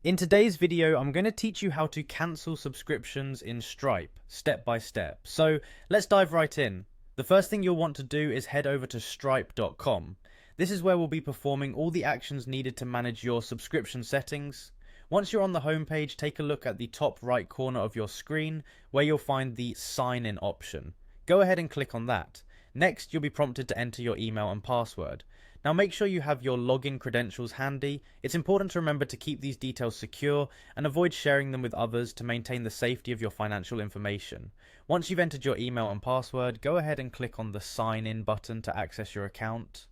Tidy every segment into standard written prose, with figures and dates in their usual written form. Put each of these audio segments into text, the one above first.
In today's video, I'm going to teach you how to cancel subscriptions in Stripe, step by step. So let's dive right in. The first thing you'll want to do is head over to stripe.com. This is where we'll be performing all the actions needed to manage your subscription settings. Once you're on the homepage, take a look at the top right corner of your screen where you'll find the sign in option. Go ahead and click on that. Next, you'll be prompted to enter your email and password. Now make sure you have your login credentials handy. It's important to remember to keep these details secure and avoid sharing them with others to maintain the safety of your financial information. Once you've entered your email and password, go ahead and click on the sign in button to access your account.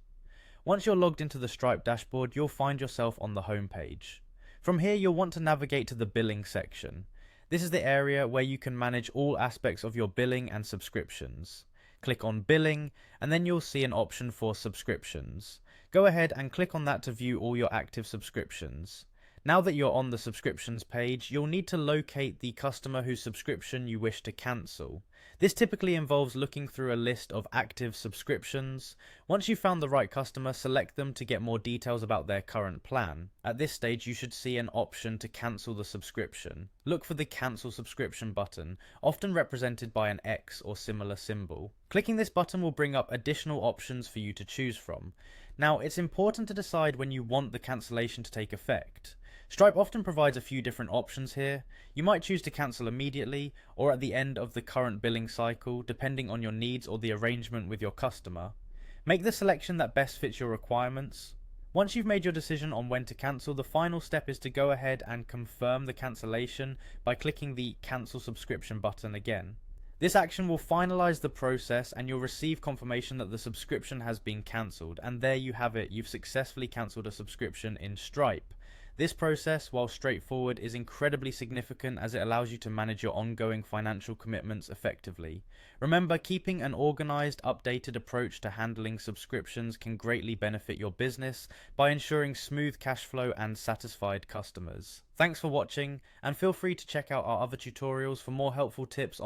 Once you're logged into the Stripe dashboard, you'll find yourself on the home page. From here, you'll want to navigate to the billing section. This is the area where you can manage all aspects of your billing and subscriptions. Click on billing and then you'll see an option for subscriptions. Go ahead and click on that to view all your active subscriptions. Now that you're on the subscriptions page, you'll need to locate the customer whose subscription you wish to cancel. This typically involves looking through a list of active subscriptions. Once you've found the right customer, select them to get more details about their current plan. At this stage, you should see an option to cancel the subscription. Look for the cancel subscription button, often represented by an X or similar symbol. Clicking this button will bring up additional options for you to choose from. Now, it's important to decide when you want the cancellation to take effect. Stripe often provides a few different options here. You might choose to cancel immediately or at the end of the current billing cycle, depending on your needs or the arrangement with your customer. Make the selection that best fits your requirements. Once you've made your decision on when to cancel, the final step is to go ahead and confirm the cancellation by clicking the cancel subscription button again. This action will finalize the process and you'll receive confirmation that the subscription has been cancelled. And there you have it, you've successfully cancelled a subscription in Stripe. This process, while straightforward, is incredibly significant as it allows you to manage your ongoing financial commitments effectively. Remember, keeping an organized, updated approach to handling subscriptions can greatly benefit your business by ensuring smooth cash flow and satisfied customers. Thanks for watching, and feel free to check out our other tutorials for more helpful tips on